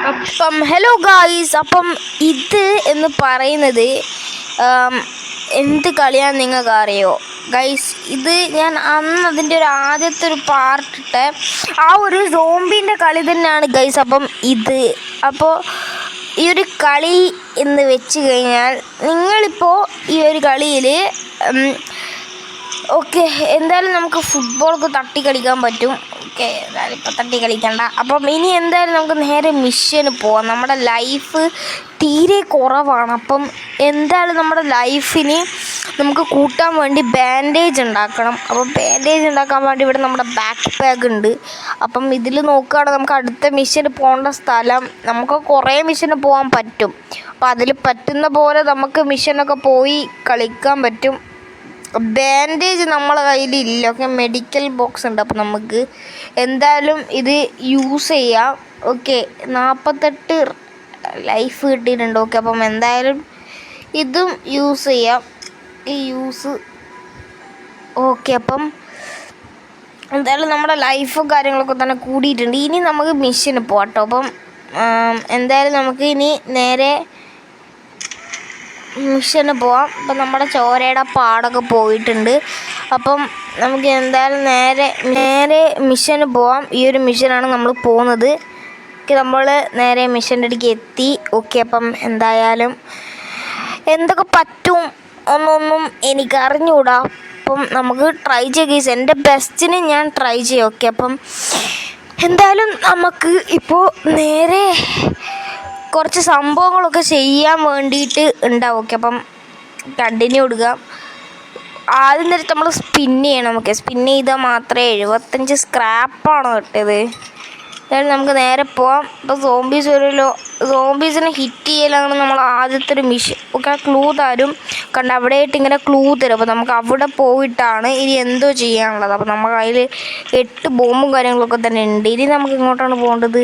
അപ്പം hello guys, അപ്പം ഇത് എന്ന് പറയുന്നത് എന്ത് കളിയാന്ന് നിങ്ങൾക്ക് അറിയോ ഗൈസ്? ഇത് ഞാൻ അന്ന് അതിൻ്റെ ആദ്യത്തെ ഒരു പാർട്ടിട്ട് ആ ഒരു സോംബിൻ്റെ കളി തന്നെയാണ് ഗൈസ്. അപ്പം അപ്പോൾ ഈ ഒരു കളി എന്ന് വെച്ച് കഴിഞ്ഞാൽ നിങ്ങളിപ്പോൾ ഈ ഒരു കളിയിൽ ഓക്കെ എന്തായാലും നമുക്ക് ഫുട്ബോളൊക്കെ തട്ടി കളിക്കാൻ പറ്റും. ഓക്കെ എന്തായാലും ഇപ്പം തട്ടി കളിക്കണ്ട. അപ്പം ഇനി എന്തായാലും നമുക്ക് നേരെ മിഷന് പോവാം. നമ്മുടെ ലൈഫ് തീരെ കുറവാണ്. അപ്പം എന്തായാലും നമ്മുടെ ലൈഫിന് നമുക്ക് കൂട്ടാൻ വേണ്ടി ബാൻഡേജ് ഉണ്ടാക്കണം. അപ്പം ബാൻഡേജ് ഉണ്ടാക്കാൻ വേണ്ടി ഇവിടെ നമ്മുടെ ബാക്ക് പാക്ക് ഉണ്ട്. അപ്പം ഇതിൽ നോക്കുകയാണെങ്കിൽ നമുക്ക് അടുത്ത മിഷന് പോകേണ്ട സ്ഥലം, നമുക്ക് കുറേ മിഷന് പോകാൻ പറ്റും. അപ്പം അതിൽ പറ്റുന്ന പോലെ നമുക്ക് മിഷനൊക്കെ പോയി കളിക്കാൻ പറ്റും. ബാൻഡേജ് നമ്മളെ കയ്യിലില്ല. ഓക്കെ, മെഡിക്കൽ ബോക്സ് ഉണ്ട്. അപ്പം നമുക്ക് എന്തായാലും ഇത് യൂസ് ചെയ്യാം. ഓക്കെ, 48 ലൈഫ് കിട്ടിയിട്ടുണ്ട്. ഓക്കെ, അപ്പം എന്തായാലും ഇതും യൂസ് ചെയ്യാം. ഓക്കെ, അപ്പം എന്തായാലും നമ്മുടെ ലൈഫും കാര്യങ്ങളൊക്കെ തന്നെ കൂടിയിട്ടുണ്ട്. ഇനി നമുക്ക് മിഷന് പോകാം കേട്ടോ. അപ്പം എന്തായാലും നമുക്ക് ഇനി നേരെ മിഷന് പോവാം. അപ്പം നമ്മുടെ ചോരയുടെ പാടൊക്കെ പോയിട്ടുണ്ട്. അപ്പം നമുക്ക് എന്തായാലും നേരെ മിഷന് പോവാം. ഈ ഒരു മിഷനാണ് നമ്മൾ പോകുന്നത്. നമ്മൾ നേരെ മിഷൻ്റെ അടുക്ക് എത്തി. ഓക്കെ, അപ്പം എന്തായാലും എന്തൊക്കെ പറ്റും ഒന്നൊന്നും എനിക്ക് അറിഞ്ഞുകൂടാ. അപ്പം നമുക്ക് ട്രൈ ചെയ്യാം. എൻ്റെ ബെസ്റ്റിന് ഞാൻ ട്രൈ ചെയ്യും. ഓക്കെ, അപ്പം എന്തായാലും നമുക്ക് ഇപ്പോൾ നേരെ കുറച്ച് സംഭവങ്ങളൊക്കെ ചെയ്യാൻ വേണ്ടിയിട്ട് ഉണ്ടാവും. ഓക്കെ, അപ്പം കണ്ടിന്യൂ കൊടുക്കുക. ആദ്യം നേരത്തെ നമ്മൾ സ്പിന്ന് ചെയ്യണം. ഓക്കെ, സ്പിന്ന് ചെയ്താൽ മാത്രമേ 75 സ്ക്രാപ്പാണ് കിട്ടിയത്. എന്തായാലും നമുക്ക് നേരെ പോവാം. ഇപ്പോൾ സോംബീസ് വരുമല്ലോ. സോംബീസിനെ ഹിറ്റ് ചെയ്യലാണ് നമ്മൾ ആദ്യത്തെ ഒരു മിഷൻ. ഓക്കെ, ക്ലൂ തരും കണ്ട് അവിടെയായിട്ട് ഇങ്ങനെ ക്ലൂ തരും. അപ്പോൾ നമുക്ക് അവിടെ പോയിട്ടാണ് ഇനി എന്തോ ചെയ്യാനുള്ളത്. അപ്പോൾ നമ്മുടെ കയ്യിൽ 8 ബോംബും കാര്യങ്ങളൊക്കെ തന്നെ ഉണ്ട്. ഇനി നമുക്ക് ഇങ്ങോട്ടാണ് പോകേണ്ടത്.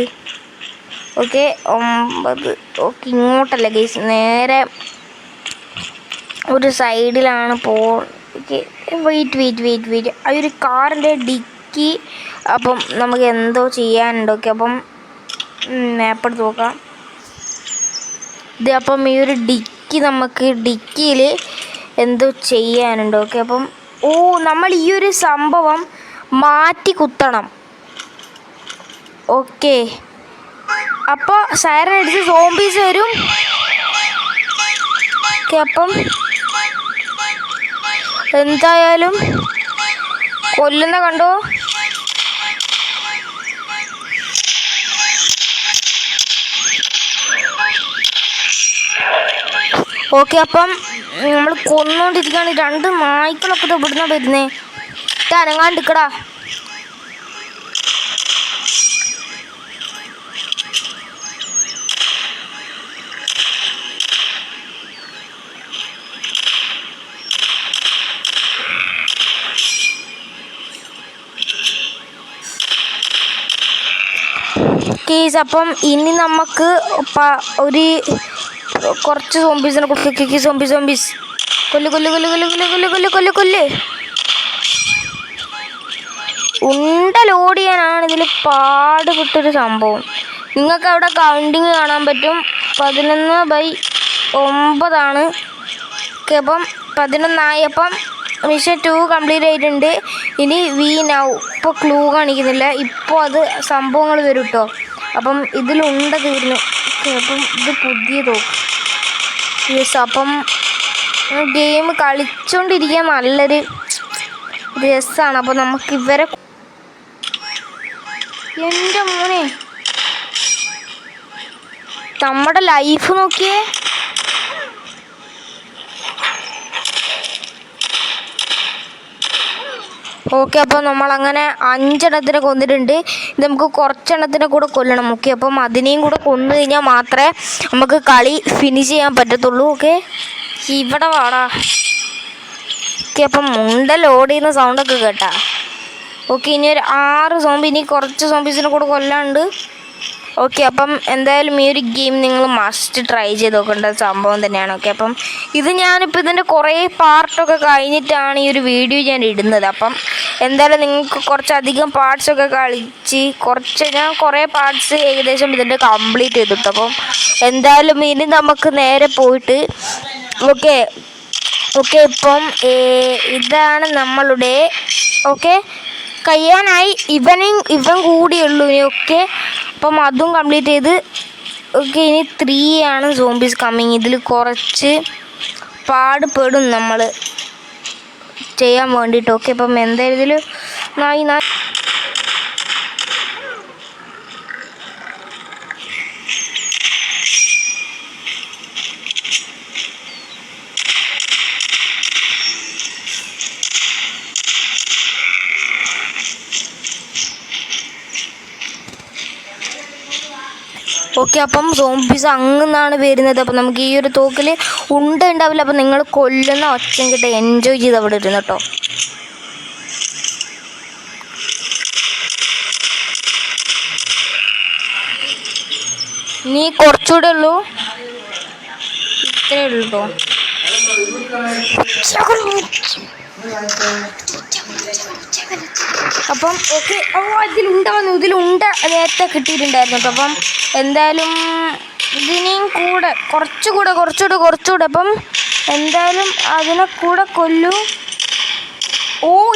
ഓക്കെ 9. ഓക്കെ, ഇങ്ങോട്ടല്ല ഗൈസ്, നേരെ ഒരു സൈഡിലാണ് ഓക്കെ, വെയിറ്റ് ആ ഒരു കാറിൻ്റെ ഡിക്കി. അപ്പം നമുക്ക് എന്തോ ചെയ്യാനുണ്ട്. ഓക്കെ, അപ്പം മാപ്പ് എടുത്ത് നോക്കാം. ഇത് അപ്പം ഈ ഒരു ഡിക്കിയിൽ എന്തോ ചെയ്യാനുണ്ട്. ഓക്കെ, അപ്പം നമ്മൾ ഈ ഒരു സംഭവം മാറ്റി കുത്തണം. ഓക്കെ, അപ്പോൾ സൈറൻ അടിച്ച് സോംബീസ് വരും. ഓക്കെ, അപ്പം എന്തായാലും കൊല്ലുന്ന കണ്ടോ. ഓക്കെ, അപ്പം നമ്മൾ കൊന്നുകൊണ്ടിരിക്കുകയാണ്. 2 നായ്ക്കളൊക്കെ ഇവിടുന്ന വരുന്നേ. അനങ്ങാണ്ടിക്കടാ. കേസ് അപ്പം ഇനി നമുക്ക് കുറച്ച് സോംബീസിനെ കൊടുക്കുക. സോംബീസ് കൊല്ല്. ഉണ്ട ലോഡ് ചെയ്യാനാണ് ഇതിൽ പാടുപെട്ടൊരു സംഭവം. നിങ്ങൾക്ക് അവിടെ കൗണ്ടിങ് കാണാൻ പറ്റും. 11/9 ഓക്കെ, അപ്പം 11 അപ്പം മിഷൻ 2 കംപ്ലീറ്റ് ആയിട്ടുണ്ട്. ഇനി നൗ ഇപ്പോൾ ക്ലൂ കാണിക്കുന്നില്ല. ഇപ്പോൾ അത് സംഭവങ്ങൾ വരും കേട്ടോ. അപ്പം ഇതിലുണ്ട തീർന്നു. അപ്പം ഇത് പുതിയതോ. യെസ്, അപ്പം ഗെയിം കളിച്ചുകൊണ്ടിരിക്കാൻ നല്ലൊരു രസമാണ്. അപ്പോൾ നമുക്ക് ഇവരെ എൻ്റെ മോനെ നമ്മുടെ ലൈഫ് നോക്കിയേ. ഓക്കെ, അപ്പോൾ നമ്മളങ്ങനെ 5 എണ്ണത്തിനെ കൊന്നിട്ടുണ്ട്. ഇത് നമുക്ക് കുറച്ചെണ്ണത്തിനെ കൂടെ കൊല്ലണം. ഓക്കെ, അപ്പം അതിനെയും കൂടെ കൊന്നു കഴിഞ്ഞാൽ മാത്രമേ നമുക്ക് കളി ഫിനിഷ് ചെയ്യാൻ പറ്റത്തുള്ളൂ. ഓക്കെ, ഇവിടെ വാടാ. ഓക്കെ, അപ്പം മുണ്ട ലോഡ് ചെയ്യുന്ന സൗണ്ടൊക്കെ കേട്ടാ. ഓക്കെ, ഇനി ഒരു 6 സോംബി, ഇനി കുറച്ച് സോംബീസിനെ കൂടെ കൊല്ലാണ്ട്. ഓക്കെ, അപ്പം എന്തായാലും ഈ ഒരു ഗെയിം നിങ്ങൾ മസ്റ്റ് ട്രൈ ചെയ്ത് നോക്കേണ്ട സംഭവം തന്നെയാണ്. ഓക്കെ, അപ്പം ഇത് ഞാനിപ്പോൾ ഇതിൻ്റെ കുറേ പാർട്ടൊക്കെ കഴിഞ്ഞിട്ടാണ് ഈ ഒരു വീഡിയോ ഞാൻ ഇടുന്നത്. അപ്പം എന്തായാലും നിങ്ങൾക്ക് കുറച്ചധികം പാർട്സൊക്കെ കളിച്ച് ഞാൻ കുറേ പാർട്സ് ഏകദേശം ഇതിൻ്റെ കംപ്ലീറ്റ് ചെയ്തിട്ടു. അപ്പം എന്തായാലും ഇനി നമുക്ക് നേരെ പോയിട്ട് ഓക്കെ ഇപ്പം ഇതാണ് നമ്മളുടെ കഴിയാനായി. ഇവൻ കൂടിയുള്ളൂ ഇനി. അപ്പം അതും കംപ്ലീറ്റ് ചെയ്ത് ഇനി 3 ആണ് സോംബീസ് കമ്മിങ്. ഇതിൽ കുറച്ച് പാടുപെടും നമ്മൾ ചെയ്യാൻ വേണ്ടിയിട്ട്. അപ്പം എന്തായാലും ഇതിൽ അപ്പം സോംബീസ് അങ്ങന്നാണ് വരുന്നത്. അപ്പം നമുക്ക് ഈ ഒരു തോക്കിൽ ഉണ്ടാവില്ല. അപ്പം നിങ്ങൾ കൊല്ലുന്ന ഒച്ചയും കിட்ட എൻജോയ് ചെയ്ത് അവിടെ ഇരുന്നു കേട്ടോ. നീ കുറച്ചുകൂടെ ഉള്ളൂ, ഇത്രേ ഉള്ളൂ കേട്ടോ. അപ്പം ഇതിലുണ്ട നേരത്തെ കിട്ടിയിട്ടുണ്ടായിരുന്നു കേട്ടോ. അപ്പം എന്തായാലും ഇതിനെയും കുറച്ചുകൂടെ അപ്പം എന്തായാലും അതിനെ കൂടെ കൊല്ലൂ.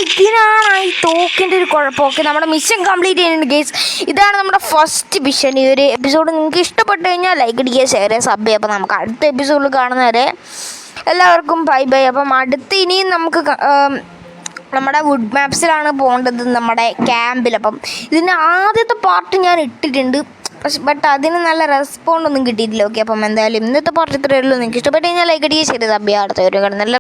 ഇതിനാണ് ഈ തോക്കിൻ്റെ ഒരു കുഴപ്പം. നമ്മുടെ മിഷൻ കംപ്ലീറ്റ് ചെയ്യുന്നുണ്ട് ഗൈസ്. ഇതാണ് നമ്മുടെ ഫസ്റ്റ് മിഷൻ. ഈ ഒരു എപ്പിസോഡ് നിങ്ങൾക്ക് ഇഷ്ടപ്പെട്ട് കഴിഞ്ഞാൽ ലൈക്ക് അടിക്കുക, ഷെയർ ചെയ്യുക, സബ് ചെയ്യുക. അപ്പം നമുക്ക് അടുത്ത എപ്പിസോഡിൽ കാണുന്നവരെ എല്ലാവർക്കും ബൈ. അപ്പം അടുത്ത് ഇനിയും നമുക്ക് നമ്മുടെ വുഡ് മാപ്സിലാണ് പോകേണ്ടത്, നമ്മുടെ ക്യാമ്പിൽ. അപ്പം ഇതിൻ്റെ ആദ്യത്തെ പാർട്ട് ഞാൻ ഇട്ടിട്ടുണ്ട്, ബട്ട് അതിന് നല്ല റെസ്പോണ്ട് ഒന്നും കിട്ടിയിട്ടില്ല. അപ്പം എന്തായാലും ഇന്നത്തെ പാർട്ട് ഇത്രയേ ഉള്ളൂ. നിങ്ങൾക്ക് ഇഷ്ടപ്പെട്ട് കഴിഞ്ഞാൽ ലൈക്ക് അടിക്കുക, ശരി സബ് ചെയ്യുക. അടുത്ത ഒരു കിടന്നല്ല.